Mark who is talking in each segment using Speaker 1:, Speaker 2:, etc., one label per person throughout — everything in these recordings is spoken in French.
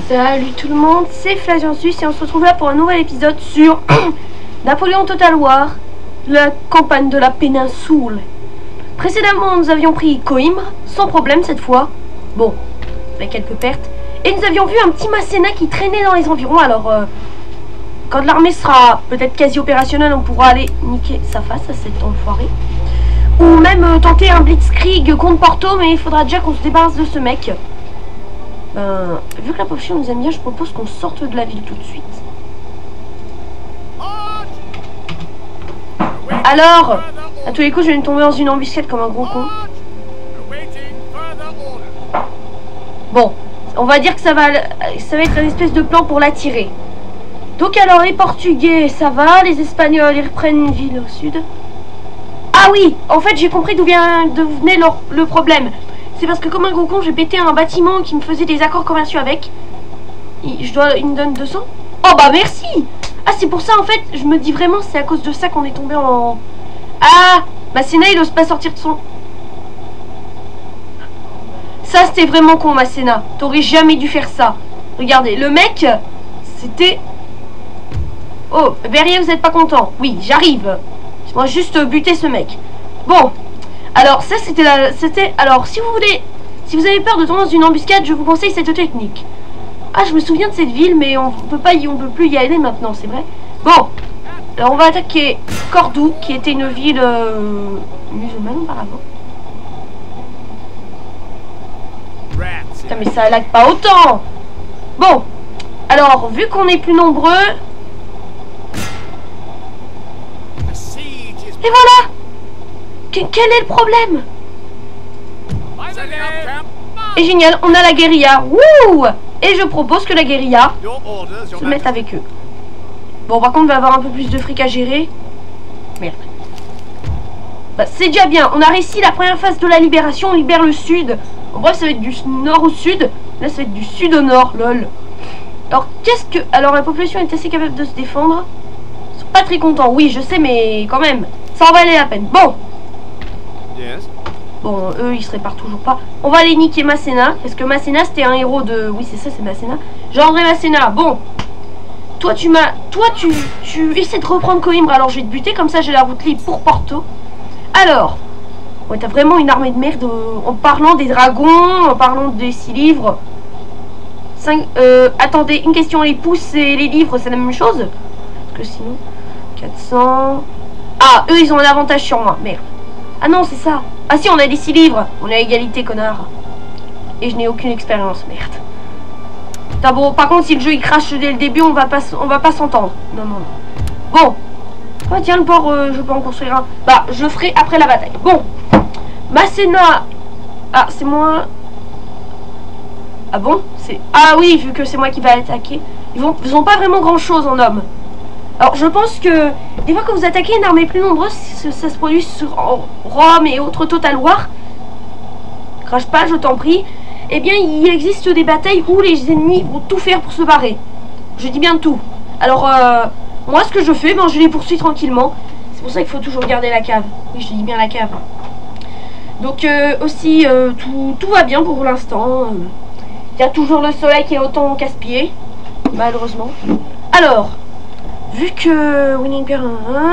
Speaker 1: Salut tout le monde, c'est Flaviansus et on se retrouve là pour un nouvel épisode sur Napoléon Total War, la campagne de la péninsule. Précédemment, nous avions pris Coimbra, sans problème cette fois. Bon, avec quelques pertes. Et nous avions vu un petit Masséna qui traînait dans les environs. Alors, quand l'armée sera peut-être quasi opérationnelle, on pourra aller niquer sa face à cet enfoiré. Ou même tenter un blitzkrieg contre Porto, mais il faudra déjà qu'on se débarrasse de ce mec. Vu que la potion nous aime bien, je propose qu'on sorte de la ville tout de suite. Alors, à tous les coups, je viens de tomber dans une embuscade comme un gros con. Bon, on va dire que ça va être une espèce de plan pour l'attirer. Donc alors, les Portugais, ça va. Les Espagnols, ils reprennent une ville au sud. Ah oui, en fait, j'ai compris d'où venait le problème. C'est parce que comme un gros con, j'ai pété un bâtiment qui me faisait des accords commerciaux avec. Il me donne 200. Oh bah merci. Ah, c'est pour ça en fait, je me dis vraiment, c'est à cause de ça qu'on est tombé en... Ah, Masséna, il ose pas sortir de son... Ça, c'était vraiment con, Masséna. T'aurais jamais dû faire ça. Regardez, le mec, c'était... Oh, Berrier, vous êtes pas content? Oui, j'arrive. Moi juste buter ce mec. Bon. Alors ça c'était alors si vous avez peur de tomber dans une embuscade, je vous conseille cette technique. Ah, je me souviens de cette ville, mais on peut plus y aller maintenant, c'est vrai. Bon, alors on va attaquer Cordoue, qui était une ville musulmane auparavant. Putain, mais ça lag pas autant. Bon, alors vu qu'on est plus nombreux, et voilà. Quel est le problème? Et génial, on a la guérilla. Wouh! Et je propose que la guérilla se mette avec eux. Bon, par contre, on va avoir un peu plus de fric à gérer. Merde. Bah, c'est déjà bien. On a réussi la première phase de la libération. On libère le sud. En bref, ça va être du nord au sud. Là, ça va être du sud au nord. Lol. Alors, alors, la population est assez capable de se défendre. Ils sont pas très contents. Oui, je sais, mais quand même. Ça en valait la peine. Bon. Bon, eux, ils se réparent toujours pas. On va aller niquer Masséna. Parce que Masséna, c'était un héros de... Oui, c'est ça, c'est Masséna. Jean-André Masséna. Bon. Toi, tu essaies de reprendre Coimbra. Alors, je vais te buter. Comme ça, j'ai la route libre pour Porto. Alors. Ouais, t'as vraiment une armée de merde. En parlant des dragons. En parlant des 6 livres. Attendez, une question. Les pouces et les livres, c'est la même chose? Parce que sinon... 400... Ah, eux, ils ont un avantage sur moi. Merde. Ah non, c'est ça. Ah si, on a des 6 livres. On est à égalité, connard. Et je n'ai aucune expérience, merde. Putain, bon, par contre, si le jeu il crache dès le début, on va pas s'entendre. Non, non, non. Bon. Oh tiens, le port, je peux en construire un. Bah, je le ferai après la bataille. Bon. Masséna. Ah, c'est moi. Ah bon? Ah oui, vu que c'est moi qui va attaquer. Ils ont pas vraiment grand chose en hommes. Alors je pense que des fois quand vous attaquez une armée plus nombreuse, ça se produit sur Rome et autres Total War. Crache pas, je t'en prie. Eh bien il existe des batailles où les ennemis vont tout faire pour se barrer. Je dis bien tout. Alors moi ce que je fais, je les poursuis tranquillement. C'est pour ça qu'il faut toujours garder la cave. Oui, je dis bien la cave. Donc aussi tout va bien pour l'instant. Il y a toujours le soleil qui est autant casse-pied. Malheureusement. Alors... Vu que Winning Bear,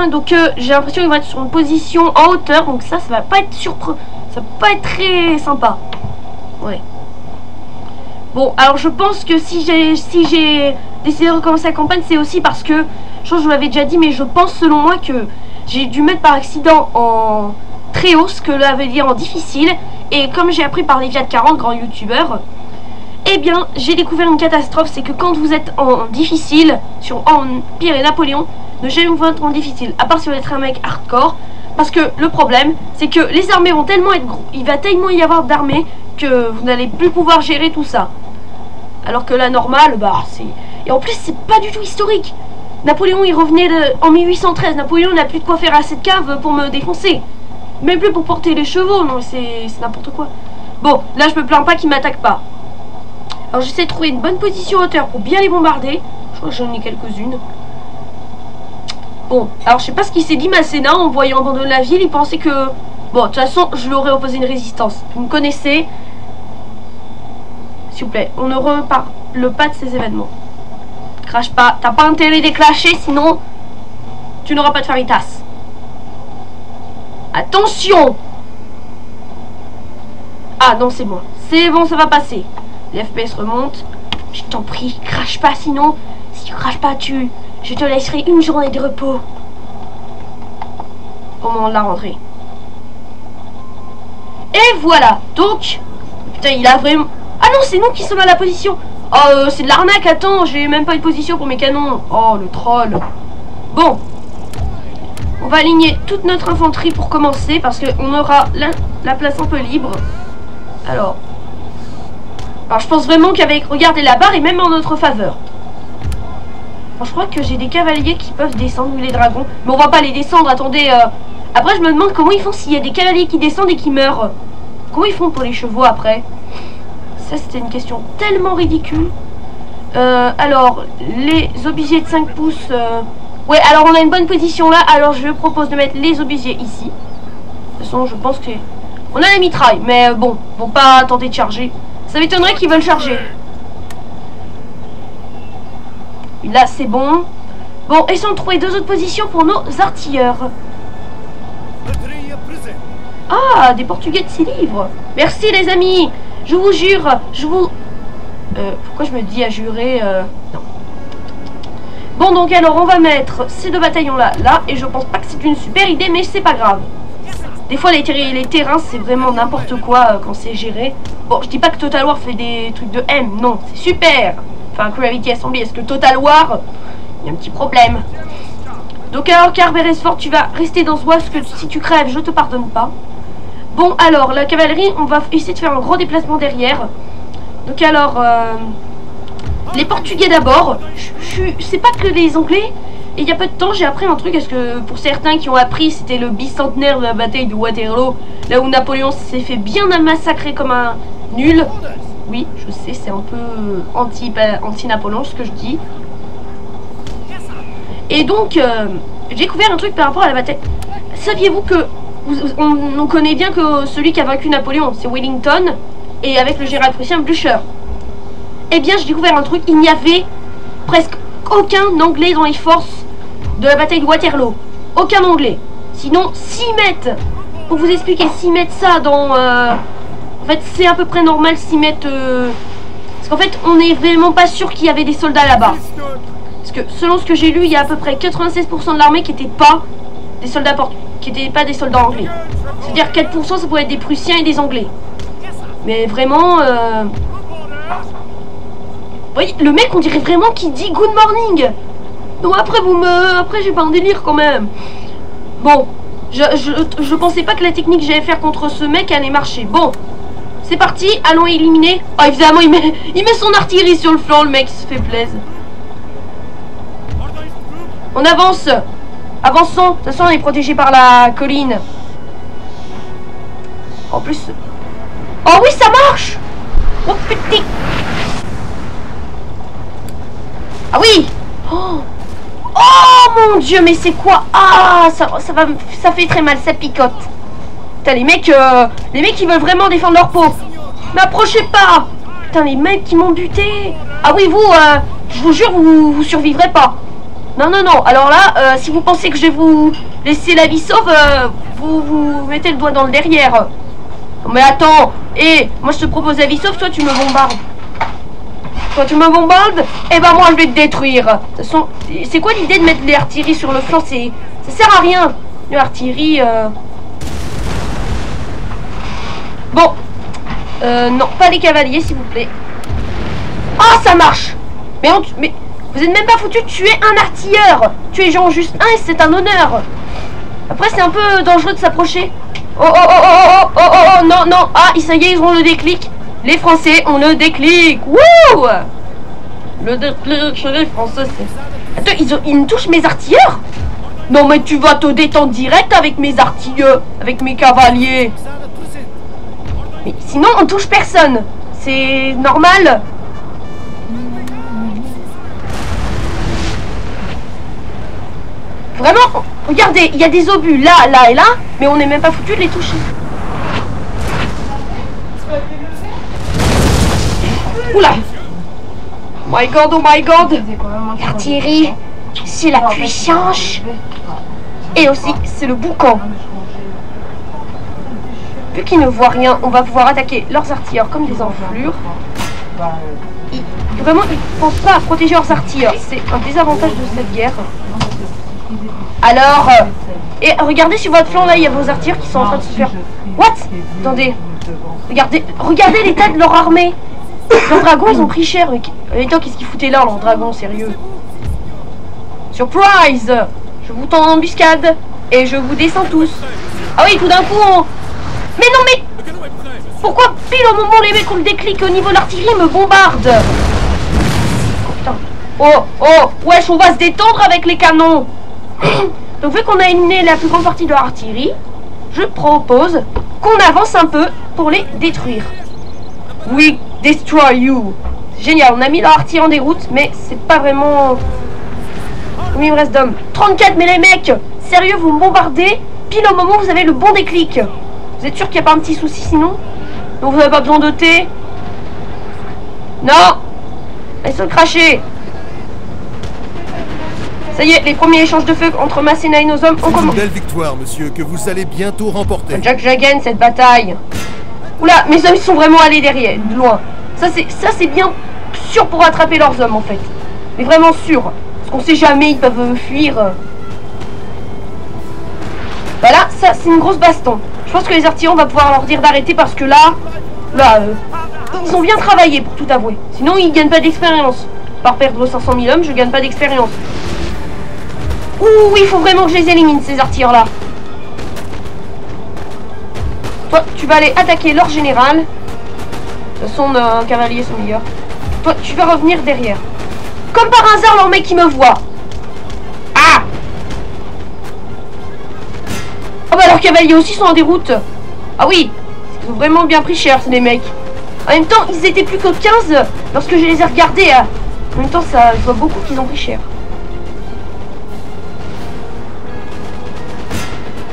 Speaker 1: donc j'ai l'impression qu'ils vont être sur une position en hauteur, donc ça va pas être ça va pas être très sympa. Ouais. Bon, alors je pense que si j'ai décidé de recommencer la campagne, c'est aussi parce que, je pense que je vous l'avais déjà dit, mais je pense selon moi que j'ai dû mettre par accident en très haut, ce que l'on veut dire en difficile, et comme j'ai appris par Léviat 40, grand youtubeur. Eh bien, j'ai découvert une catastrophe, c'est que quand vous êtes en difficile, sur Empire et Napoléon, ne jamais vous mettre en difficile, à part si vous êtes un mec hardcore, parce que le problème, c'est que les armées vont tellement être gros, il va tellement y avoir d'armées que vous n'allez plus pouvoir gérer tout ça. Alors que la normale, bah, c'est... Et en plus, c'est pas du tout historique. Napoléon, il revenait en 1813, Napoléon n'a plus de quoi faire à cette cave pour me défoncer. Même plus pour porter les chevaux, non, c'est n'importe quoi. Bon, là, je me plains pas qu'il m'attaque pas. Alors j'essaie de trouver une bonne position hauteur pour bien les bombarder. Je crois que j'en ai quelques-unes. Bon, alors je sais pas ce qu'il s'est dit Masséna en voyant abandonner la ville. Il pensait que... Bon, de toute façon, je lui aurais opposé une résistance. Vous me connaissez. S'il vous plaît, on ne reparle pas de ces événements. Crache pas, t'as pas intérêt de clasher, sinon tu n'auras pas de faritas. Attention! Ah non, c'est bon. C'est bon, ça va passer. Les FPS remontent. Je t'en prie, crache pas, sinon, si tu craches pas, je te laisserai une journée de repos. Au moment de la rentrée. Et voilà. Donc, putain, il a vraiment... Ah non, c'est nous qui sommes à la position. Oh, c'est de l'arnaque, attends, j'ai même pas eu de position pour mes canons. Oh, le troll. Bon. On va aligner toute notre infanterie pour commencer, parce qu'on aura la place un peu libre. Alors, je pense vraiment qu'avec, regardez, la barre est même en notre faveur. Alors, je crois que j'ai des cavaliers qui peuvent descendre, ou les dragons. Mais on va pas les descendre, attendez. Après, je me demande comment ils font s'il y a des cavaliers qui descendent et qui meurent. Comment ils font pour les chevaux après? Ça, c'était une question tellement ridicule. Alors, les obusiers de 5 pouces... Ouais, alors on a une bonne position là. Alors, je propose de mettre les obusiers ici. De toute façon, je pense que... On a la mitraille, mais bon, vont pas tenter de charger. Ça m'étonnerait qu'ils veulent charger. Là, c'est bon. Bon, essayons de trouver 2 autres positions pour nos artilleurs. Ah, des Portugais de 6 livres. Merci les amis. Je vous jure, pourquoi je me dis à jurer non. Bon, donc alors, on va mettre ces 2 bataillons là, et je pense pas que c'est une super idée, mais c'est pas grave. Des fois, les terrains, c'est vraiment n'importe quoi quand c'est géré. Bon, je dis pas que Total War fait des trucs de M, non, c'est super. Enfin, Gravity Assembly, est-ce que Total War, il y a un petit problème. Donc alors, Carberesford, tu vas rester dans ce bois, parce que si tu crèves, je te pardonne pas. Bon, alors, la cavalerie, on va essayer de faire un gros déplacement derrière. Donc alors, les Portugais d'abord. C'est pas que les Anglais. Et il y a peu de temps, j'ai appris un truc, parce que pour certains qui ont appris, c'était le bicentenaire de la bataille de Waterloo, là où Napoléon s'est fait bien massacrer comme un nul. Oui, je sais, c'est un peu anti-Napoléon ce que je dis. Et donc, j'ai découvert un truc par rapport à la bataille. Saviez-vous que on connaît bien que celui qui a vaincu Napoléon, c'est Wellington, et avec le général prussien Blücher. Eh bien, j'ai découvert un truc, il n'y avait presque aucun Anglais dans les forces de la bataille de Waterloo. Aucun Anglais. Sinon, 6 mètres. Pour vous expliquer, 6 mètres ça dans... En fait, c'est à peu près normal 6 mètres... Parce qu'en fait, on n'est vraiment pas sûr qu'il y avait des soldats là-bas. Parce que selon ce que j'ai lu, il y a à peu près 96% de l'armée qui n'étaient pas des soldats portugais. Qui n'étaient pas des soldats anglais. C'est-à-dire 4% ça pourrait être des Prussiens et des Anglais. Mais vraiment... Oui, le mec on dirait vraiment qu'il dit good morning. Non, après après j'ai pas un délire quand même. Bon, je pensais pas que la technique que j'allais faire contre ce mec allait marcher. Bon, c'est parti, allons éliminer. Oh évidemment il met son artillerie sur le flanc, le mec se fait plaisir. On avance. Avançons, de toute façon on est protégé par la colline. En plus... Oh oui, ça marche. Oh putain. Ah oui. Oh mon dieu, mais c'est quoi? Ah, ça fait très mal, ça picote. Putain, les mecs ils veulent vraiment défendre leur peau. M'approchez pas. Putain, les mecs qui m'ont buté. Ah oui, vous, je vous jure, vous survivrez pas. Non, non, non. Alors là, si vous pensez que je vais vous laisser la vie sauve, vous mettez le doigt dans le derrière. Non, mais attends. Moi, je te propose la vie sauve, toi, tu me bombardes. Toi, tu me bombardes, et ben moi, je vais te détruire. De toute façon, c'est quoi l'idée de mettre l'artillerie sur le flanc? Ça sert à rien. L'artillerie... Bon. Non, pas les cavaliers, s'il vous plaît. Ah, ça marche. Mais vous êtes même pas foutu de tuer un artilleur. Tuer genre juste un et c'est un honneur. Après c'est un peu dangereux de s'approcher. Oh, non, non. Ah, ça y est, ils ont le déclic. Les Français ont le déclic. Wouh. Le déclic chez les Français, c'est... Attends, ils me touchent mes artilleurs? Non mais tu vas te détendre direct avec mes artilleurs, avec mes cavaliers. Mais sinon on touche personne. C'est normal. Vraiment, regardez, il y a des obus là, là et là, mais on n'est même pas foutu de les toucher. Oula. My god, oh my god. L'artillerie, c'est la puissance. Et aussi, c'est le boucan. Vu qu'ils ne voient rien, on va pouvoir attaquer leurs artilleurs comme des enflures. Vraiment, ils ne pensent pas à protéger leurs artilleurs. C'est un désavantage de cette guerre. Alors, et regardez sur votre flanc là, il y a vos artilleurs qui sont en train de se faire... What? Attendez. Regardez l'état de leur armée. Leurs dragons, ils ont pris cher. Mais attends, qu'est-ce qu'ils foutaient là, leurs dragons, sérieux? Surprise! Je vous tends en embuscade et je vous descends tous. Ah oui, tout d'un coup, on... Mais non, mais... Pourquoi pile au moment où les mecs ont le déclic au niveau de l'artillerie me bombardent? Oh putain. Oh, wesh, on va se détendre avec les canons. Donc vu qu'on a éliminé la plus grande partie de l'artillerie, je propose qu'on avance un peu pour les détruire. We destroy you. Génial, on a mis l'artillerie en déroute, mais c'est pas vraiment... Combien il me reste d'hommes? 34, mais les mecs, sérieux, vous me bombardez pile au moment où vous avez le bon déclic. Vous êtes sûr qu'il n'y a pas un petit souci sinon? Donc vous n'avez pas besoin de thé? Non. Elles sont crachées. Ça y est, les premiers échanges de feu entre Masséna et nos hommes ont commencé.
Speaker 2: Une belle victoire, monsieur, que vous allez bientôt remporter.
Speaker 1: Jack Jagan, cette bataille. Oula, mes hommes sont vraiment allés derrière, de loin. Ça c'est bien sûr pour attraper leurs hommes en fait. Mais vraiment sûr. Parce qu'on sait jamais, ils peuvent fuir. Voilà, ça c'est une grosse baston. Je pense que les artilleurs, on va pouvoir leur dire d'arrêter parce que là, ils ont bien travaillé pour tout avouer. Sinon, ils gagnent pas d'expérience. Par perdre 500 000 hommes, je gagne pas d'expérience. Ouh, il faut vraiment que je les élimine, ces artilleurs-là. Toi, tu vas aller attaquer leur général. De toute façon, un cavalier, sont meilleurs. Toi, tu vas revenir derrière. Comme par hasard, leur mec qui me voit. Ah! Oh bah leurs cavaliers aussi sont en déroute. Ah oui, ils ont vraiment bien pris cher, ces mecs. En même temps, ils étaient plus que 15 lorsque je les ai regardés. En même temps, ça, je vois beaucoup qu'ils ont pris cher.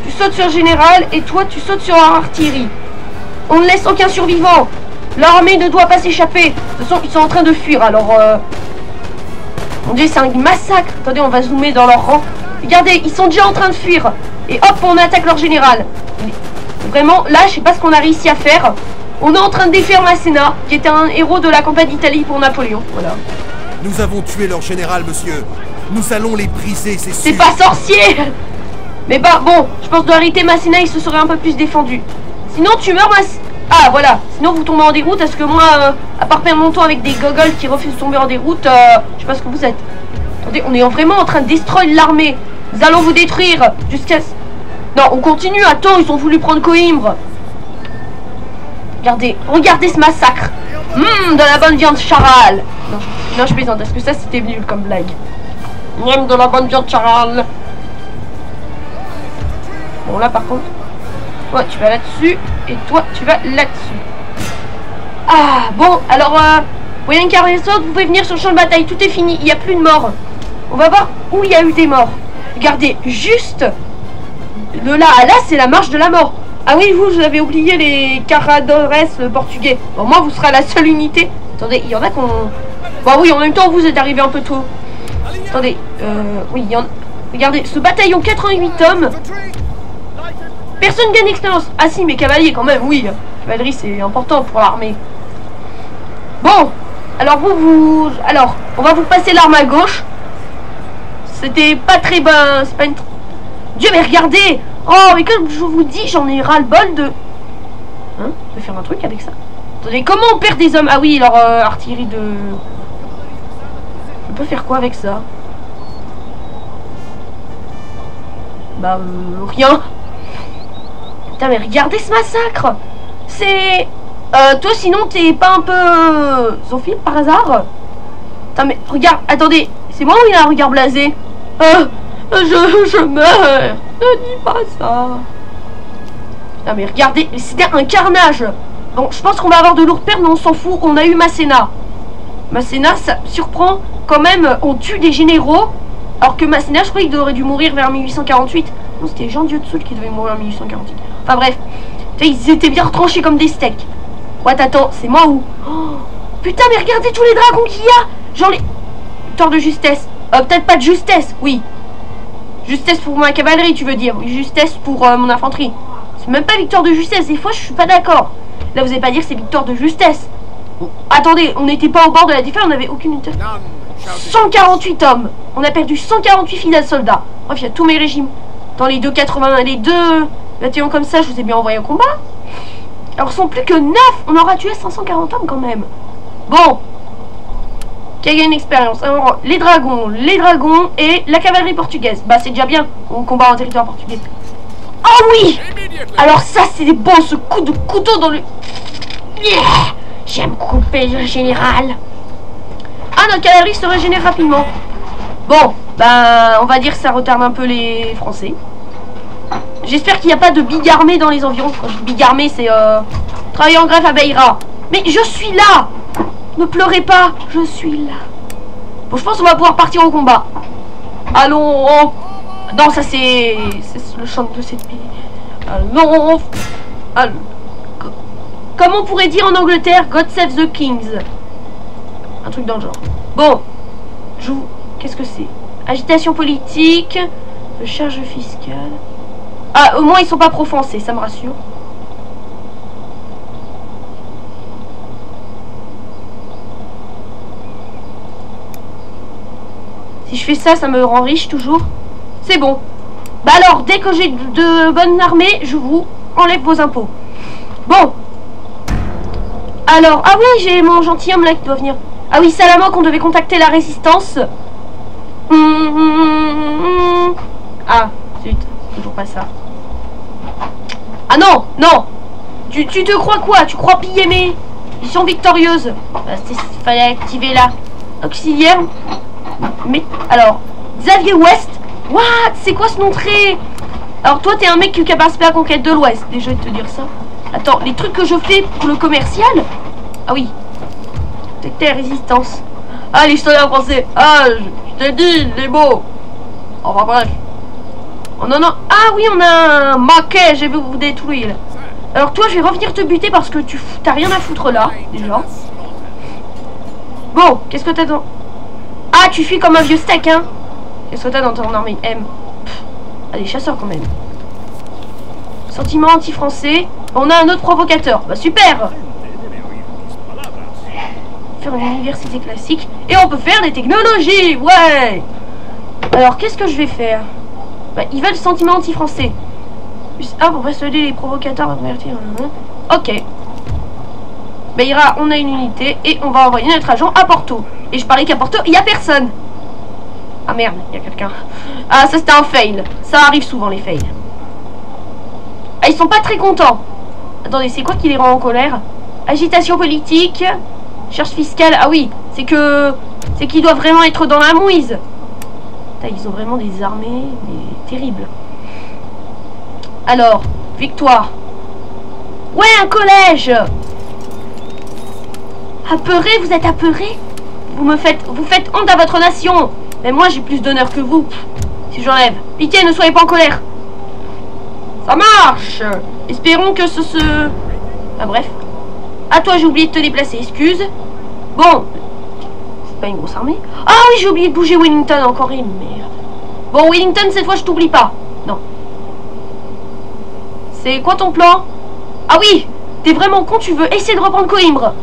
Speaker 1: Tu sautes sur le général et toi, tu sautes sur l'artillerie. On ne laisse aucun survivant. L'armée ne doit pas s'échapper. De toute façon, ils sont en train de fuir, alors... Mon dieu, c'est un massacre. Attendez, on va zoomer dans leur rang. Regardez, ils sont déjà en train de fuir. Et hop, on attaque leur général. Vraiment, là, je sais pas ce qu'on a réussi à faire. On est en train de défaire Masséna, qui était un héros de la campagne d'Italie pour Napoléon. Voilà.
Speaker 2: Nous avons tué leur général, monsieur. Nous allons les briser, c'est sûr.
Speaker 1: C'est pas sorcier. Mais bah, bon, je pense que de l'arrêter Masséna, il se serait un peu plus défendu. Sinon, tu meurs, Ah, voilà. Sinon, vous tombez en déroute, parce que moi, à part perdre mon temps avec des gogoles qui refusent de tomber en déroute, je sais pas ce que vous êtes. Attendez, on est vraiment en train de destroy l'armée. Nous allons vous détruire jusqu'à... Non, on continue. Attends, ils ont voulu prendre Coïmbra. Regardez ce massacre. De la bonne viande charal. Non, je plaisante, parce que ça, c'était nul comme blague. De la bonne viande charal. Bon, là, par contre... Toi, tu vas là-dessus. Et toi, tu vas là-dessus. Ah, bon, alors... Voyez Carresso, vous pouvez venir sur le champ de bataille. Tout est fini, il n'y a plus de morts. On va voir où il y a eu des morts. Regardez, juste... De là à là, c'est la marche de la mort. Ah oui, vous avez oublié les caradores portugais. Bon, moi, vous serez la seule unité. Attendez, il y en a qu'on... Bah oui, en même temps, vous êtes arrivé un peu tôt. Attendez, oui, il y en... Regardez, ce bataillon 88 hommes. Personne gagne d'expérience. Ah si, mais cavalier quand même, oui. Cavalerie, c'est important pour l'armée. Bon, alors Alors, on va vous passer l'arme à gauche. C'était pas très bon. C'est pas une... Dieu, mais regardez. Oh, mais comme je vous dis, j'en ai ras-le-bol de... Hein? Je vais faire un truc avec ça. Attendez, comment on perd des hommes? Ah oui, leur artillerie de... On peut faire quoi avec ça? Bah, rien. Putain, mais regardez ce massacre. C'est... toi, sinon, t'es pas un peu... Zoophile, par hasard? Putain, mais regarde, attendez. C'est moi ou il a un regard blasé? Je meurs. Ne dis pas ça. Putain, mais regardez, c'était un carnage. Bon, je pense qu'on va avoir de lourdes pertes, mais on s'en fout. On a eu Masséna. Masséna, ça surprend quand même. On tue des généraux. Alors que Masséna, je crois qu'il aurait dû mourir vers 1848. Non, c'était Jean Dieu-de-Soult qui devait mourir en 1848. Enfin bref. Ils étaient bien retranchés comme des steaks. Ouais, attends, c'est moi ou... Oh, Putain, mais regardez tous les dragons qu'il y a. Genre les... Victoire de justesse. Peut-être pas de justesse, oui. Justesse pour ma cavalerie, tu veux dire. Oui, justesse pour mon infanterie. C'est même pas victoire de justesse. Des fois, je suis pas d'accord. Là, vous allez pas dire que c'est victoire de justesse. Bon, attendez, on n'était pas au bord de la défaite, on n'avait aucune unité. 148 hommes. On a perdu 148 fidèles soldats. Bref, il y a tous mes régimes. Dans les 2,80, les 2 bataillons comme ça, je vous ai bien envoyé au combat. Alors, ils sont plus que 9. On aura tué 540 hommes quand même. Bon. Qui a gagné une expérience. Alors, les dragons et la cavalerie portugaise. Bah, c'est déjà bien. On combat en territoire portugais. Oh oui. Alors ça, c'est bon, ce coup de couteau dans le... Yeah. J'aime couper le général. Ah, notre cavalerie se régénère rapidement. Bon, bah, on va dire que ça retarde un peu les Français. J'espère qu'il n'y a pas de big armée dans les environs. Quand je dis big armée, c'est travailler en greffe à Beira. Mais je suis là. Ne pleurez pas, je suis là. Bon, je pense qu'on va pouvoir partir au combat. Allons. Non, ça c'est le chant de cette pays. Allons. Allons. Comme on pourrait dire en Angleterre, God save the kings. Un truc dans le genre. Bon, qu'est-ce que c'est? Agitation politique, charge fiscale. Ah, au moins ils sont pas pro-français, ça me rassure. Si je fais ça, ça me rend riche toujours. C'est bon. Bah alors, dès que j'ai de bonnes armées, je vous enlève vos impôts. Bon. Alors, ah oui, j'ai mon gentilhomme là qui doit venir. Ah oui, Salamanque, on devait contacter la résistance. Ah, zut, toujours pas ça. Ah non, non. Tu te crois quoi? Tu crois piller mes... Ils sont victorieuses. Bah, fallait activer là. Auxiliaire. Mais, alors, Xavier West. What? C'est quoi ce nom très... Alors toi, t'es un mec qui participe à la conquête de l'Ouest. Déjà, de te dire ça. Attends, les trucs que je fais pour le commercial. Ah oui. C'était la résistance. Ah, les soldats français. Ah, je t'ai dit, les mots. Enfin bref. Oh non, non. Ah oui, on a un maquet. Je vais vous détruire. Alors toi, je vais revenir te buter parce que t'as rien à foutre là, déjà. Bon, qu'est-ce que t'as dans... Ah, tu fuis comme un vieux steak, hein. Qu'est-ce que t'as dans ton armée M? Ah, des chasseurs quand même. Sentiment anti-français. On a un autre provocateur. Bah super. Faire une université classique. Et on peut faire des technologies. Ouais. Alors, qu'est-ce que je vais faire? Bah, ils veulent sentiment anti-français. Ah, pour persuader les provocateurs à convertir. Ok. Beira, on a une unité. Et on va envoyer notre agent à Porto. Et je parlais qu'à Porto, il n'y a personne. Ah merde, il y a quelqu'un. Ah, ça c'était un fail. Ça arrive souvent, les fails. Ah, ils sont pas très contents. Attendez, c'est quoi qui les rend en colère? Agitation politique. Charge fiscale. Ah oui, c'est qu'ils doivent vraiment être dans la mouise. Putain, ils ont vraiment des armées terribles. Alors, victoire. Ouais, un collège. Apeuré, vous êtes apeuré? Vous faites honte à votre nation. Mais moi, j'ai plus d'honneur que vous. Si j'enlève. Pitié, ne soyez pas en colère. Ça marche. Espérons que Ah, bref. Ah, toi, j'ai oublié de te déplacer. Excuse. Bon. C'est pas une grosse armée. Ah oui, j'ai oublié de bouger Wellington. Encore une merde. Bon, Wellington, cette fois, je t'oublie pas. Non. C'est quoi ton plan? Ah oui. T'es vraiment con, tu veux essayer de reprendre Coimbra.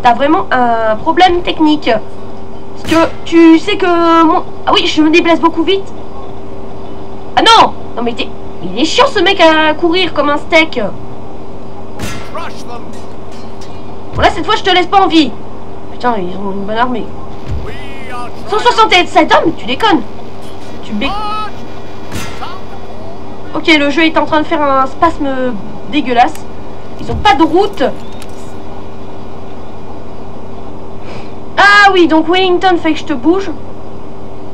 Speaker 1: T'as vraiment un problème technique. Parce que tu sais que... Ah oui, je me déplace beaucoup vite. Ah non. Non mais il est chiant ce mec à courir comme un steak. Bon là cette fois je te laisse pas en vie. Putain, ils ont une bonne armée. 167 hommes, tu déconnes. Ok, le jeu est en train de faire un spasme dégueulasse. Ils ont pas de route. Ah oui, donc Wellington fait que je te bouge.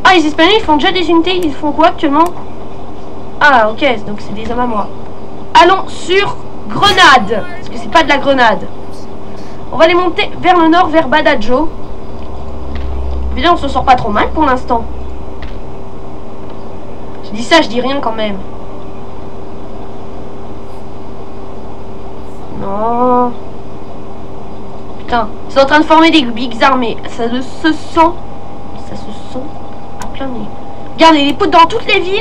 Speaker 1: Ah, les Espagnols ils font déjà des unités. Ils font quoi actuellement? Ah ok, donc c'est des hommes à moi. Allons sur Grenade. Parce que c'est pas de la grenade. On va les monter vers le nord, vers Badajoz. Évidemment, on se sort pas trop mal pour l'instant. Je dis ça, je dis rien quand même. Non. Putain, ils sont en train de former des bigs armées. Ça se sent. Ça se sent à plein nez. Regardez, les potes dans toutes les villes.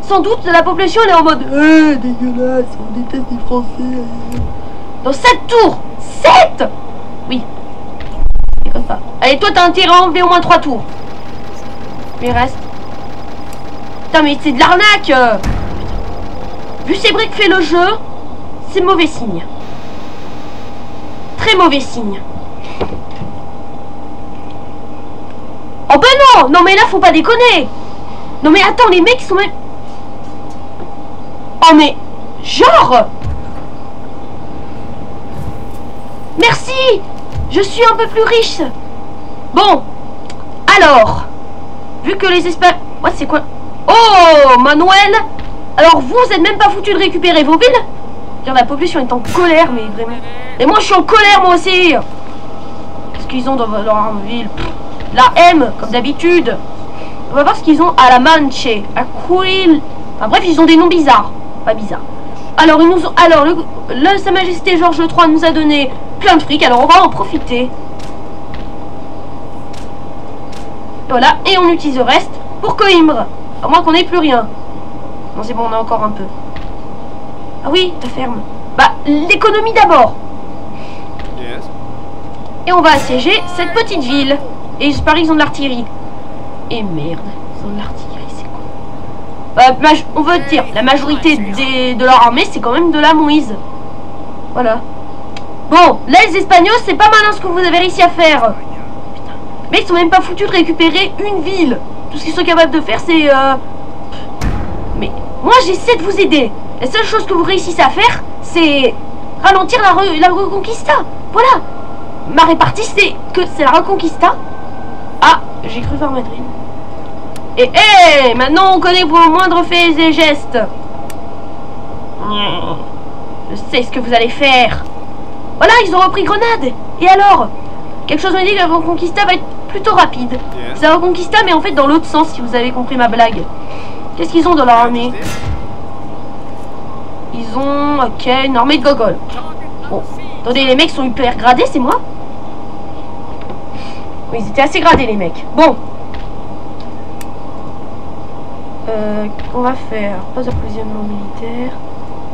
Speaker 1: Sans doute, la population elle est en mode dégueulasse, on déteste les Français. Dans 7 tours 7. Oui. Déconne pas. Allez, toi, t'as intérêt à enlever au moins 3 tours. Mais reste. Putain, mais c'est de l'arnaque. Putain. Vu c'est vrai que fait le jeu, c'est mauvais signe. Très mauvais signe. Oh ben non. Non mais là, faut pas déconner. Non mais attends, les mecs sont même... Oh mais... Genre... Merci. Je suis un peu plus riche. Bon. Alors. Vu que les Espagnols... Ouais, c'est quoi? Oh, Manuel. Alors, vous êtes même pas foutu de récupérer vos villes? Regarde, la population est en colère, mais vraiment. Et moi, je suis en colère, moi aussi. Qu'est-ce qu'ils ont dans leur ville? La M, comme d'habitude. On va voir ce qu'ils ont à la Manche, à Quill. Enfin bref, ils ont des noms bizarres. Pas bizarres. Alors, ils nous ont... Alors, Sa Majesté Georges III nous a donné plein de fric, alors on va en profiter. Voilà, et on utilise le reste pour Coïmbra. À moins qu'on n'ait plus rien. Non, c'est bon, on a encore un peu. Ah oui, la ferme. Bah, l'économie d'abord.
Speaker 2: Yes.
Speaker 1: Et on va assiéger cette petite ville. Et j'espère qu'ils ont de l'artillerie. Et merde, ils ont de l'artillerie, c'est quoi? Bah, on veut dire, la majorité de leur armée, c'est quand même de la Moïse. Voilà. Bon, là, les Espagnols, c'est pas malin ce que vous avez réussi à faire. Putain. Mais ils sont même pas foutus de récupérer une ville. Tout ce qu'ils sont capables de faire, c'est... Mais moi, j'essaie de vous aider. La seule chose que vous réussissez à faire, c'est ralentir la Reconquista. Voilà. Ma répartie, c'est la Reconquista. Ah, j'ai cru voir Madrid. Et maintenant, on connaît vos moindres faits et gestes. Je sais ce que vous allez faire. Voilà, ils ont repris Grenade. Et alors? Quelque chose me dit que la Reconquista va être plutôt rapide. C'est la Reconquista, mais en fait dans l'autre sens, si vous avez compris ma blague. Qu'est-ce qu'ils ont dans leur armée? Ils ont... Ok, une armée de gogoles. Bon, attendez, les mecs sont hyper gradés, c'est moi? Oui, ils étaient assez gradés, les mecs. Bon. Qu'on va faire? Pas d'approvisionnement militaire.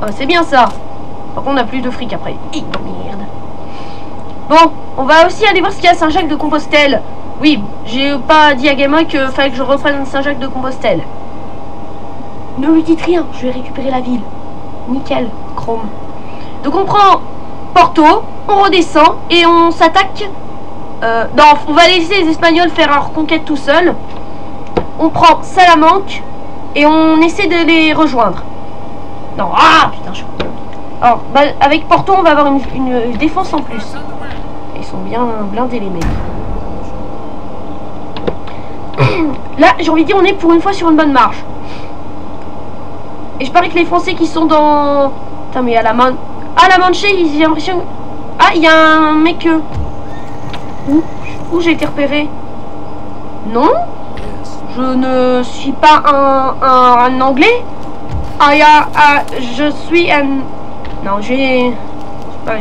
Speaker 1: Ah, c'est bien ça. Par contre, on n'a plus de fric après. Merde. Bon, on va aussi aller voir ce qu'il y a à Saint-Jacques-de-Compostelle. Oui, j'ai pas dit à Gamin qu'il fallait que je reprenne Saint-Jacques-de-Compostelle. Ne lui dites rien, je vais récupérer la ville. Nickel, Chrome. Donc on prend Porto, on redescend et on s'attaque. Non, on va laisser les Espagnols faire leur conquête tout seuls. On prend Salamanque et on essaie de les rejoindre. Non, ah putain, je... Alors, bah, avec Porto, on va avoir une défense en plus. Ils sont bien blindés, les mecs. Là, j'ai envie de dire, on est pour une fois sur une bonne marche. Et je parie que les Français qui sont dans... Putain, mais à la Manche, j'ai l'impression... Ah, il y a un mec... Où j'ai été repéré? Non? Je ne suis pas un anglais? Je suis un... Non, j'ai... Ah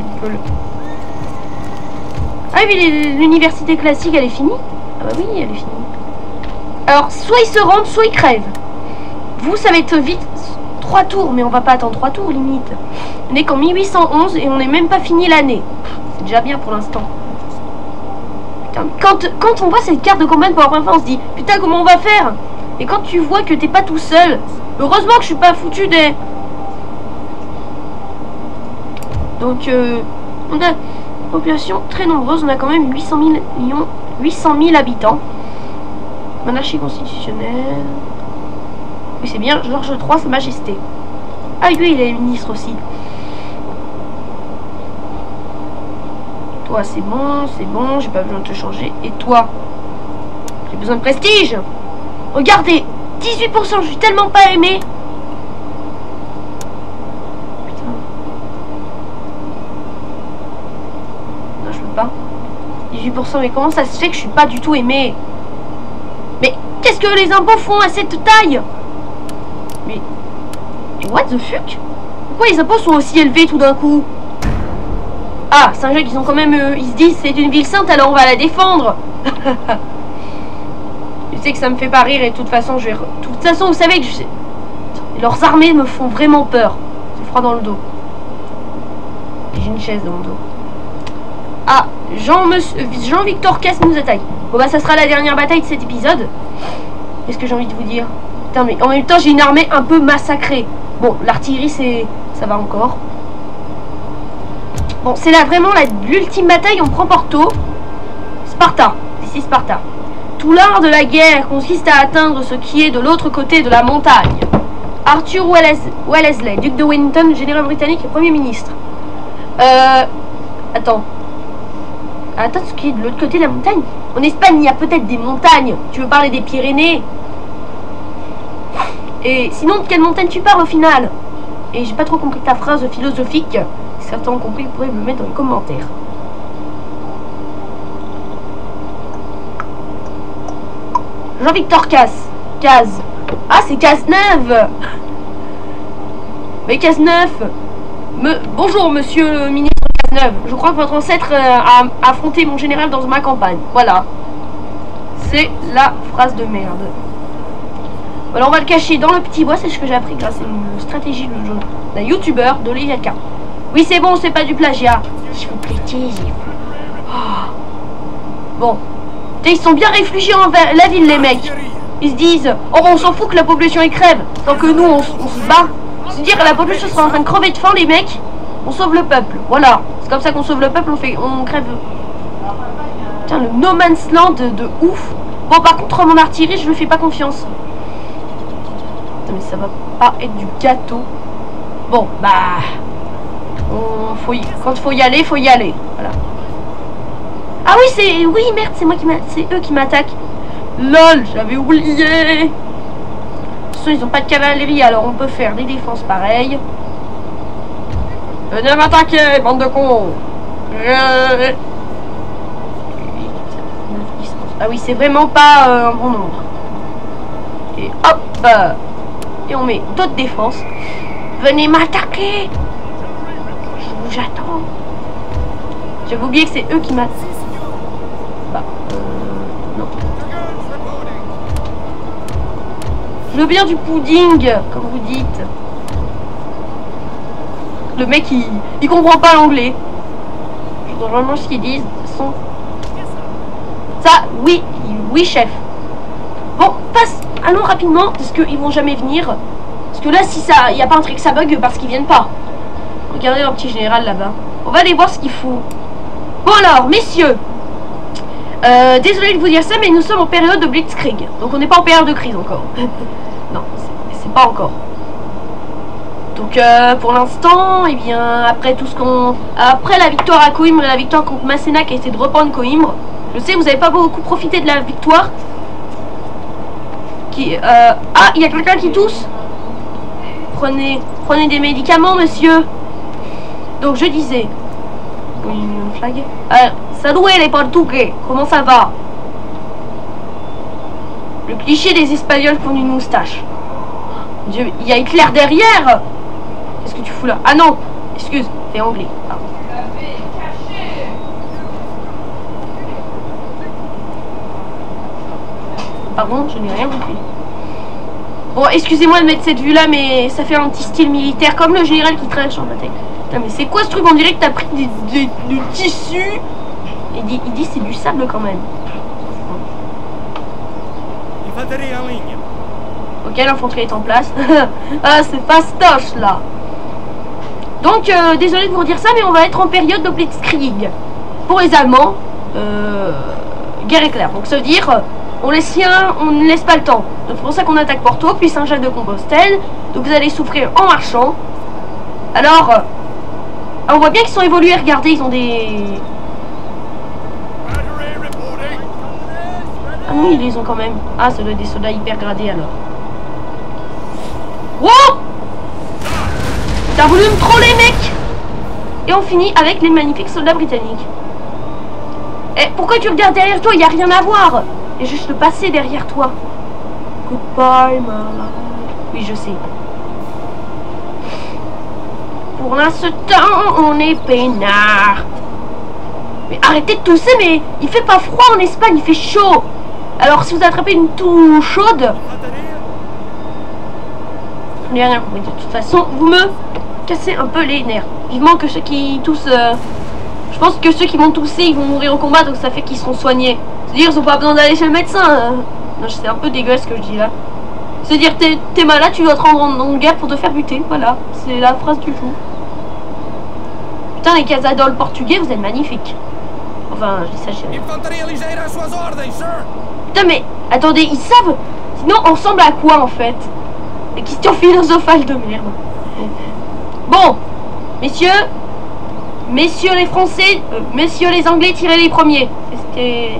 Speaker 1: oui, l'université classique, elle est finie? Ah bah oui, elle est finie. Alors, soit ils se rendent, soit ils crèvent. Vous, ça va être vite 3 tours, mais on va pas attendre 3 tours, limite. On est qu'en 1811 et on n'est même pas fini l'année. C'est déjà bien pour l'instant. Putain, quand on voit cette carte de campagne pour la première fois, on se dit, putain, comment on va faire? Et quand tu vois que t'es pas tout seul, heureusement que je suis pas foutu des... Donc, on a une population très nombreuse, on a quand même 800 000 habitants. Monarchie constitutionnelle. Oui, c'est bien, Georges III, Sa Majesté. Ah oui, il est ministre aussi. Toi, c'est bon, j'ai pas besoin de te changer. Et toi? J'ai besoin de prestige. Regardez, 18%, je suis tellement pas aimé. Putain. Non, je peux pas. 18%, mais comment ça se fait que je suis pas du tout aimé? Mais qu'est-ce que les impôts font à cette taille? Mais what the fuck? Pourquoi les impôts sont aussi élevés tout d'un coup? Ah, Saint-Jacques, ils ont quand même... ils se disent, c'est une ville sainte, alors on va la défendre. Je sais que ça me fait pas rire et de toute façon, je vais... De toute façon, vous savez que leurs armées me font vraiment peur. J'ai froid dans le dos. J'ai une chaise dans le dos. Ah, Jean-Victor Casse nous attaque. Bon bah ça sera la dernière bataille de cet épisode. Qu'est-ce que j'ai envie de vous dire? Putain, mais en même temps, j'ai une armée un peu massacrée. Bon, l'artillerie, ça va encore. Bon, c'est là vraiment l'ultime bataille. On prend Porto. Sparta. Ici, Sparta. Tout l'art de la guerre consiste à atteindre ce qui est de l'autre côté de la montagne. Arthur Wellesley, duc de Wellington, général britannique et premier ministre. Attends. Attends, ce qui est de l'autre côté de la montagne? En Espagne, il y a peut-être des montagnes. Tu veux parler des Pyrénées? Et sinon, de quelle montagne tu parles au final? Et j'ai pas trop compris ta phrase philosophique. Si certains ont compris, vous pourrez me le mettre dans les commentaires. Jean-Victor Caz. Ah, c'est Cazeneuve. Mais Cazeneuve. Bonjour, monsieur le ministre Cazeneuve. Je crois que votre ancêtre a affronté mon général dans ma campagne. Voilà. C'est la phrase de merde. Alors on va le cacher dans le petit bois, c'est ce que j'ai appris grâce à une stratégie d'un youtubeur d'Olivia K. Oui, c'est bon, c'est pas du plagiat. S'il vous plaît, oh. Bon. Ils sont bien réfugiés envers la ville, les mecs. Ils se disent, oh, on s'en fout que la population y crève. Tant que nous, on se bat. Se dire que la population sera en train de crever de faim, les mecs. On sauve le peuple. Voilà. C'est comme ça qu'on sauve le peuple, on crève. Tiens, le No Man's Land de ouf. Bon, par contre, mon artillerie, je lui fais pas confiance. Mais ça va pas être du gâteau. Bon, bah... quand il faut y aller, Voilà. Ah oui, c'est... Oui, merde, c'est eux qui m'attaquent. LOL, j'avais oublié. De toute façon, ils ont pas de cavalerie, alors on peut faire des défenses pareilles. Venez m'attaquer, bande de cons. Ah oui, c'est vraiment pas un bon nombre. Et hop, et on met d'autres défenses. Venez m'attaquer. Je vous attends. J'avais oublié que c'est eux qui m'attaquent. Bah, non. Je veux bien du pudding, comme vous dites. Le mec, il comprend pas l'anglais. Normalement, ce qu'ils disent sont... Ça, oui, oui, chef. Bon, allons rapidement, parce qu'ils vont jamais venir. Parce que là, si ça, il n'y a pas un truc, ça bug parce qu'ils viennent pas. Regardez leur petit général là-bas. On va aller voir ce qu'il faut. Bon alors, messieurs. Désolé de vous dire ça, mais nous sommes en période de Blitzkrieg. Donc on n'est pas en période de crise encore. Non, c'est pas encore. Donc pour l'instant, eh bien, après tout ce qu'on... Après la victoire à Coïmbra et la victoire contre Masséna qui a été de reprendre Coïmbra. Je sais, vous n'avez pas beaucoup profité de la victoire. Ah, il y a quelqu'un qui tousse. Prenez des médicaments, monsieur. Donc je disais... Une flag. Salut les Portugais, comment ça va? Le cliché des Espagnols qui ont une moustache. Dieu, il y a Hitler derrière. Qu'est-ce que tu fous là? Ah non, excuse, t'es anglais. Pardon. Pardon, je n'ai rien compris. Bon, excusez-moi de mettre cette vue là, mais ça fait un petit style militaire, comme le général qui traîne sur la bataille. Putain, mais c'est quoi ce truc? On dirait que t'as pris du tissu. Il dit c'est du sable quand même. Ok, l'infanterie est en place. Ah, c'est fastoche là. Donc, désolé de vous dire ça, mais on va être en période de Blitzkrieg. Pour les Allemands, guerre éclair. Donc ça veut dire, on ne laisse pas le temps. Donc c'est pour ça qu'on attaque Porto, puis Saint-Jacques-de-Compostelle. Donc vous allez souffrir en marchant. Alors, on voit bien qu'ils sont évolués. Regardez, ils ont des... Ah oui, ils les ont quand même. Ah, ça doit être des soldats hyper gradés alors. Wow! T'as voulu me troller, mec! Et on finit avec les magnifiques soldats britanniques. Eh, pourquoi tu regardes derrière toi? Il n'y a rien à voir. Il y a juste le passé derrière toi. Goodbye, my life. Oui, je sais. Pour l'instant, on est peinard. Mais arrêtez de tousser, mais il fait pas froid en Espagne, il fait chaud. Alors si vous attrapez une toux chaude... Je n'ai rien compris. De toute façon, vous me cassez un peu les nerfs. Vivement que ceux qui toussent... Je pense que ceux qui vont tousser, ils vont mourir au combat, donc ça fait qu'ils seront soignés. C'est-à-dire, ils n'ont pas besoin d'aller chez le médecin. Non, c'est un peu dégueulasse ce que je dis là. C'est-à-dire, t'es malade, tu dois te rendre en guerre pour te faire buter. Voilà, c'est la phrase du jour. Putain, les casadols portugais, vous êtes magnifiques. Enfin, je dis ça chez Putain, mais attendez, ils savent. Sinon, on ressemble à quoi en fait? Des questions philosophales de merde. Bon, messieurs les Français, messieurs les Anglais, tirez les premiers. C'était...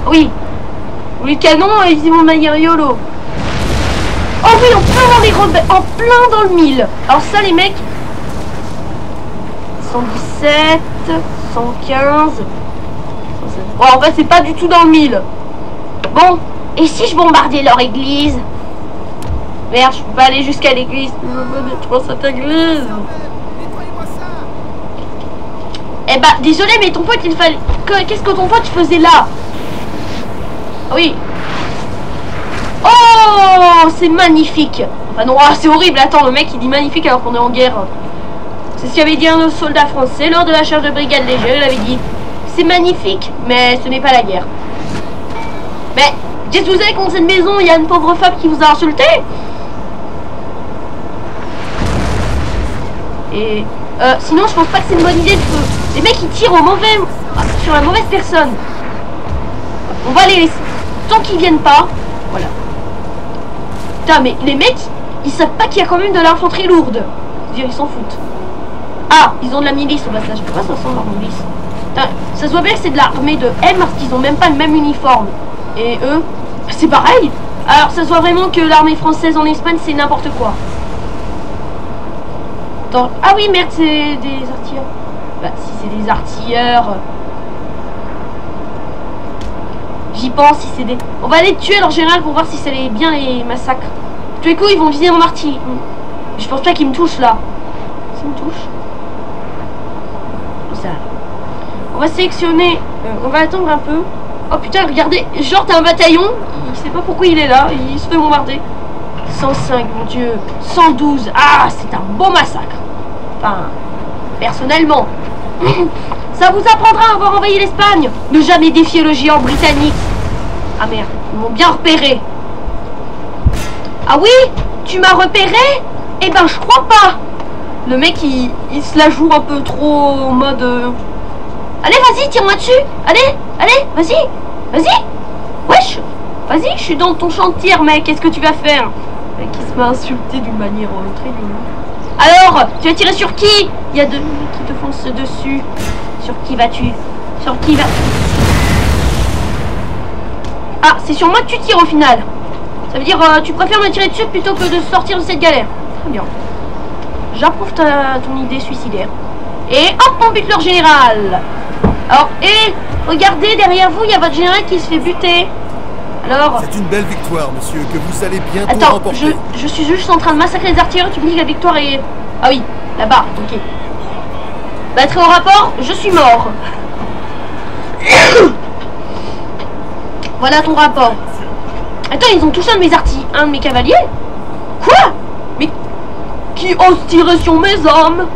Speaker 1: Oui. Les canons, ils vont de manière YOLO. Oh oui, en plein dans les rebelles, en plein dans le mille. Alors ça, les mecs... 117, 115... Bon, en fait, c'est pas du tout dans le mille. Bon, et si je bombardais leur église? Merde, je peux pas aller jusqu'à l'église. Je pense à ta église. Eh bah, désolé, mais ton pote, il fallait... Qu'est-ce que ton pote faisait là? Oui. Oh, c'est magnifique. Enfin non, c'est horrible. Attends, le mec, il dit magnifique alors qu'on est en guerre. C'est ce qu'avait dit un soldat français lors de la charge de brigade légère. Il avait dit, c'est magnifique, mais ce n'est pas la guerre. Mais, qu'est-ce que vous avez contre cette maison? Il y a une pauvre femme qui vous a insulté. Et sinon, je pense pas que c'est une bonne idée de feu. Les mecs, ils tirent au mauvais... sur la mauvaise personne. On va les laisser. Tant qu'ils viennent pas. Voilà. Putain, mais les mecs, ils savent pas qu'il y a quand même de l'infanterie lourde. C'est-à-dire, ils s'en foutent. Ah, ils ont de la milice au passage. Pourquoi ça sent leur milice? Putain, ça se voit bien que c'est de l'armée de M parce qu'ils ont même pas le même uniforme. Et eux, c'est pareil. Alors, ça se voit vraiment que l'armée française en Espagne, c'est n'importe quoi. Attends. Ah oui, merde, c'est des artilleurs. Bah, si c'est des artilleurs... J'y pense, si c'est des... On va aller tuer leur général pour voir si ça les bien les massacres. Tous les coups, ils vont viser mon marty. Je pense pas qu'ils me touchent là. S'ils me touchent. Ça. On va sélectionner. On va attendre un peu. Oh putain, regardez. Genre, t'as un bataillon. Il sait pas pourquoi il est là. Il se fait bombarder. 105, mon dieu. 112. Ah, c'est un beau massacre. Enfin, personnellement. Ça vous apprendra à avoir envahi l'Espagne. Ne jamais défier le géant britannique. Ah merde, ils m'ont bien repéré. Ah oui? Tu m'as repéré? Eh ben je crois pas. Le mec il se la joue un peu trop en mode... Allez vas-y, tire-moi dessus. Allez, vas-y. Wesh. Vas-y, je suis dans ton champ de tir mec, qu'est-ce que tu vas faire? Le mec il se m'a insulté d'une manière très nulle. Alors, tu vas tirer sur qui? Il y a deux mecs qui te foncent dessus. Sur qui vas-tu? Sur qui va... Ah, c'est sur moi que tu tires au final. Ça veut dire tu préfères me tirer dessus plutôt que de sortir de cette galère. Très bien. J'approuve ton idée suicidaire. Et hop, on bute leur général. Alors, et regardez, derrière vous, il y a votre général qui se fait buter. Alors... C'est une belle victoire, monsieur, que vous allez bientôt remporter. Attends, je suis juste en train de massacrer les artilleurs, tu me dis que la victoire est... Ah oui, là-bas, ok. Bah, très au rapport, je suis mort. Voilà ton rapport. Attends, ils ont touché un de mes cavaliers? Quoi? Mais qui ose tirer sur mes hommes?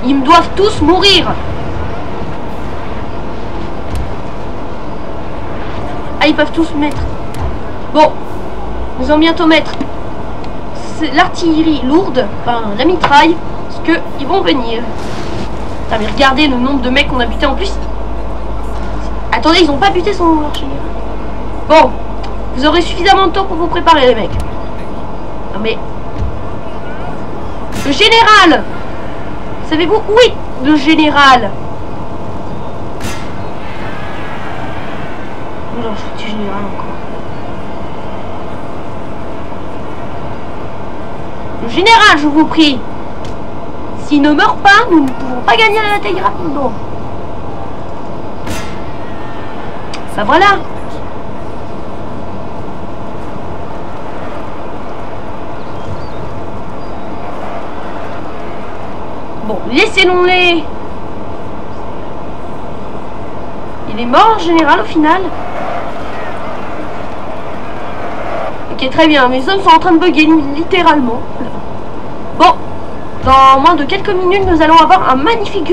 Speaker 1: Ils me doivent tous mourir. Ah, ils peuvent tous mettre. Bon, nous allons bientôt mettre l'artillerie lourde, enfin la mitraille, parce que ils vont venir. Putain, mais regardez le nombre de mecs qu'on a buté en plus. Attendez, ils ont pas buté son artillerie. Bon, vous aurez suffisamment de temps pour vous préparer les mecs. Non mais... Le général! Savez-vous où est le général? Non, je suis général encore. Le général, je vous prie. S'il ne meurt pas, nous ne pouvons pas gagner la bataille rapidement. Ben voilà. Bon, laissez-les. Il est mort en général au final. Ok, très bien. Mes zones sont en train de bugger littéralement. Bon, dans moins de quelques minutes, nous allons avoir un magnifique...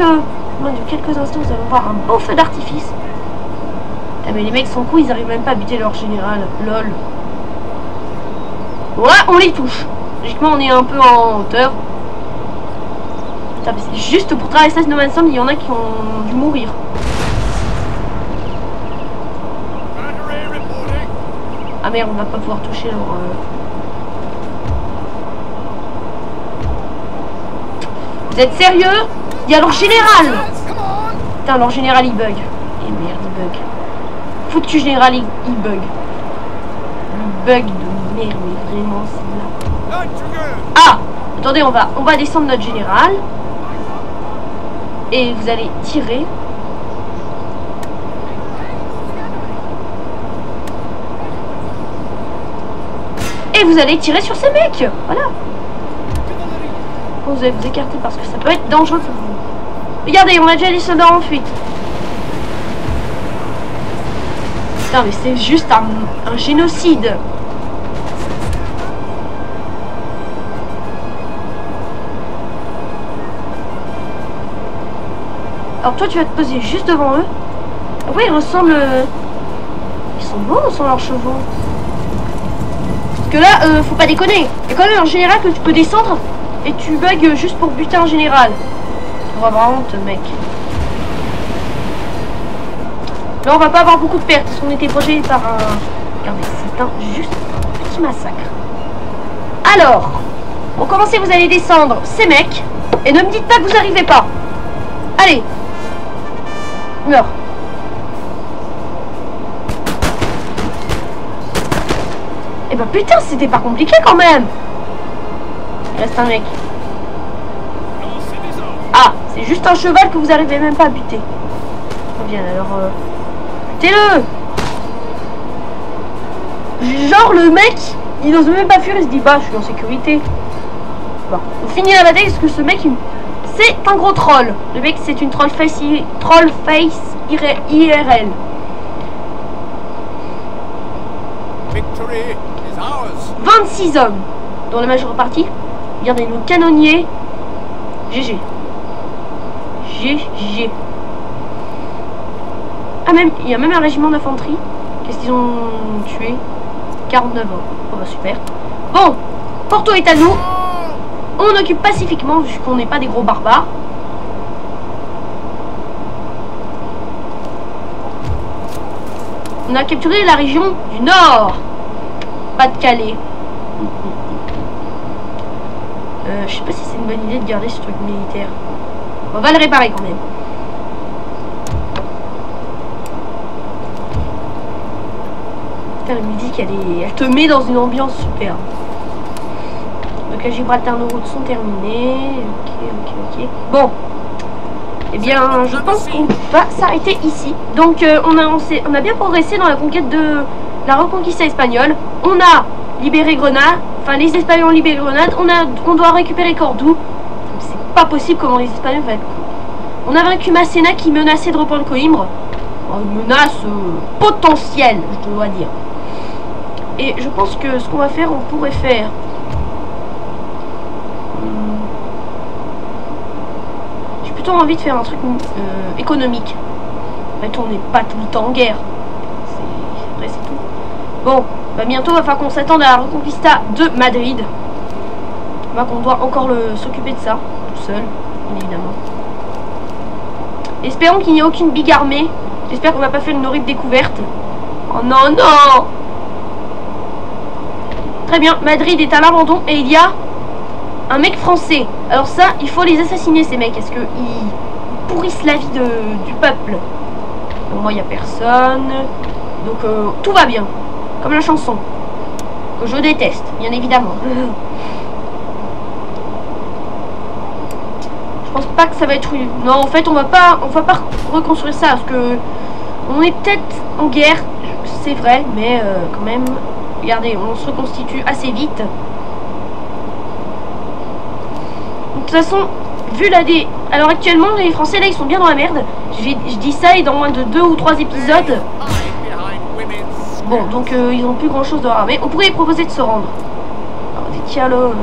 Speaker 1: moins de quelques instants, nous allons avoir un beau feu d'artifice. Ah, mais les mecs sont cons, ils arrivent même pas à buter leur général. Lol. Ouais, on les touche. Logiquement, on est un peu en hauteur. Putain, mais c'est juste pour traverser ce No Man's Land, il y en a qui ont dû mourir. Ah merde, on va pas pouvoir toucher leur... Vous êtes sérieux? Il y a leur général. Putain, leur général il bug. Et merde, il bug. Foutu général il bug. Le bug de merde, mais vraiment c'est là. Ah, attendez, on va descendre notre général. Et vous allez tirer. Et vous allez tirer sur ces mecs. Voilà. Vous allez vous écarter parce que ça peut être dangereux pour vous. Regardez, on a déjà des soldats en fuite. Putain, mais c'est juste un génocide. Alors toi, tu vas te poser juste devant eux. Oui, ils ressemblent... Ils sont beaux sans leurs chevaux. Parce que là, faut pas déconner. Il y a quand même un général que tu peux descendre et tu bugs juste pour buter un général. On va vraiment te mec. Là, on va pas avoir beaucoup de pertes parce qu'on était protégé par un... Regardez, c'est juste un petit massacre. Alors, pour commencer, vous allez descendre ces mecs et ne me dites pas que vous arrivez pas. Allez. Meurs. Eh ben putain, c'était pas compliqué quand même. Il reste un mec. Ah, c'est juste un cheval que vous arrivez même pas à buter. Très bien, alors... butez-le. Genre le mec, il n'ose même pas fuir, il se dit bah je suis en sécurité. Bon, on finit la bataille parce que ce mec, c'est un gros troll. Le mec, c'est une troll face IRL.
Speaker 2: Victory is ours.
Speaker 1: 26 hommes, dont la majeure partie. Regardez, nos canonniers. GG. GG. Ah, même, il y a même un régiment d'infanterie. Qu'est-ce qu'ils ont tué? 49 ans. Oh bah super. Bon, Porto est à nous. On occupe pacifiquement, vu qu'on n'est pas des gros barbares. On a capturé la région du Nord. Pas-de-Calais. Je sais pas si c'est une bonne idée de garder ce truc militaire. On va le réparer quand même. Putain, la musique, elle te met dans une ambiance superbe. Donc la Gibraltar, nos routes sont terminées. Ok. Bon. Eh bien, je pense qu'on va s'arrêter ici. Donc, on a bien progressé dans la conquête de la reconquista espagnole. On a libéré Grenade. Enfin, les Espagnols ont libéré Grenade. On doit récupérer Cordoue. C'est pas possible comment les Espagnols vont être cool. On a vaincu Masséna qui menaçait de reprendre Coïmbra. Une menace potentielle, je dois dire. Et je pense que ce qu'on va faire, on pourrait faire... J'ai plutôt envie de faire un truc économique. En fait, on n'est pas tout le temps en guerre. Après, c'est tout. Bon, bah bientôt, il va falloir qu'on s'attende à la reconquista de Madrid. Bah, qu'on doit encore s'occuper de ça, tout seul, bien évidemment. Espérons qu'il n'y ait aucune big armée. J'espère qu'on va pas faire une horrible découverte. Oh non, non! Très bien, Madrid est à l'abandon et il y a un mec français. Alors ça, il faut les assassiner ces mecs, parce que ils pourrissent la vie du peuple. Donc moi, il n'y a personne. Donc tout va bien. Comme la chanson. Que je déteste, bien évidemment. Je pense pas que ça va être... Non, en fait, on va pas reconstruire ça, parce que on est peut-être en guerre, c'est vrai, mais quand même... Regardez, on se reconstitue assez vite. De toute façon, vu alors actuellement les Français là ils sont bien dans la merde. Je dis ça et dans moins de 2 ou 3 épisodes. Bon donc ils ont plus grand chose de rare. Mais on pourrait proposer de se rendre. Alors des Tialo.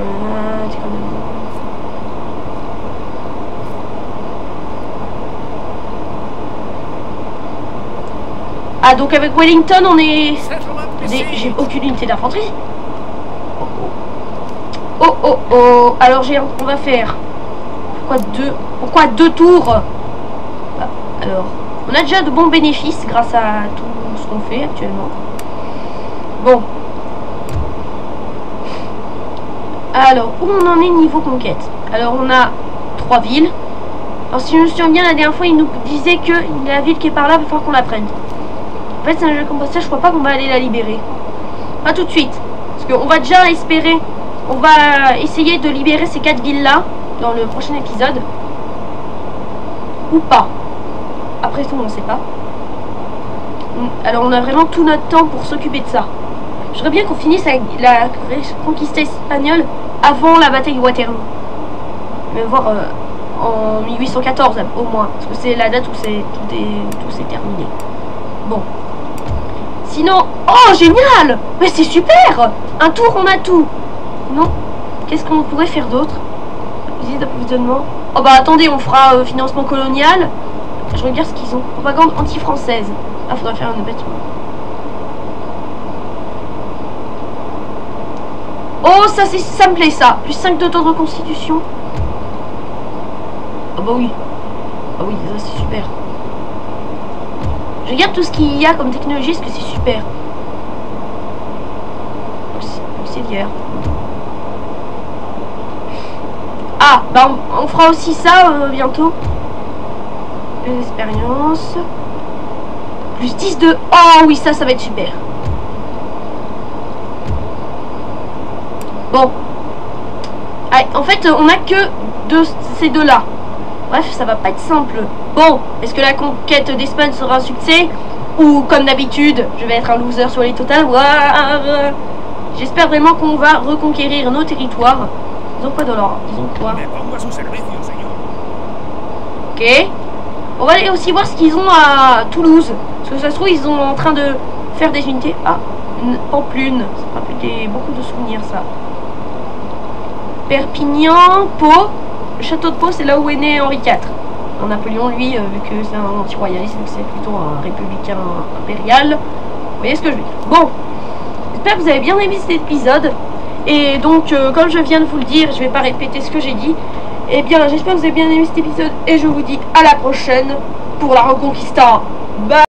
Speaker 1: Ah donc avec Wellington on est... J'ai aucune unité d'infanterie. Oh. Alors on va faire... Pourquoi deux tours? Bah, alors, on a déjà de bons bénéfices grâce à tout ce qu'on fait actuellement. Bon. Alors, où on en est niveau conquête? Alors, on a 3 villes. Alors, si je me souviens bien, la dernière fois, il nous disait que la ville qui est par là, il va falloir qu'on la prenne. En fait, c'est un jeu comme ça, je crois pas qu'on va aller la libérer. Pas tout de suite. Parce qu'on va déjà espérer... On va essayer de libérer ces 4 villes-là dans le prochain épisode. Ou pas. Après tout, on ne sait pas. Alors, on a vraiment tout notre temps pour s'occuper de ça. J'aimerais bien qu'on finisse la conquista espagnole avant la bataille de Waterloo. Mais voir en 1814 au moins. Parce que c'est la date où tout s'est terminé. Bon. Sinon... Oh, génial! Mais c'est super! Un tour, on a tout. Non? Qu'est-ce qu'on pourrait faire d'autre? Usine d'approvisionnement. Oh bah attendez, on fera financement colonial. Je regarde ce qu'ils ont. Propagande anti-française. Ah, faudrait faire un bâtiment. Oh, ça me plaît ça. Plus 5 de temps de reconstitution. Ah bah oui. Ah oui, ça c'est super. Je regarde tout ce qu'il y a comme technologie, parce que c'est super. Auxiliaire. Ah, bah on fera aussi ça bientôt. Les expériences. Plus 10 de... Oh oui, ça va être super. Bon. Allez, en fait, on a que ces deux-là. Bref, ça va pas être simple. Bon, est-ce que la conquête d'Espagne sera un succès? Ou, comme d'habitude, je vais être un loser sur les totales? J'espère vraiment qu'on va reconquérir nos territoires. Disons quoi dans l'ordre? Disons quoi? Ok. On va aller aussi voir ce qu'ils ont à Toulouse. Parce que ça se trouve, ils sont en train de faire des unités. Ah, Pamplune. Ça me rappelle beaucoup de souvenirs, ça. Perpignan, Pau. Le château de Pau, c'est là où est né Henri IV. Napoléon, lui, vu que c'est un anti-royaliste, donc c'est plutôt un républicain impérial. Vous voyez ce que je veux dire? Bon. J'espère que vous avez bien aimé cet épisode. Et donc, comme je viens de vous le dire, je vais pas répéter ce que j'ai dit. Eh bien, j'espère que vous avez bien aimé cet épisode. Et je vous dis à la prochaine pour la Reconquista. Bye!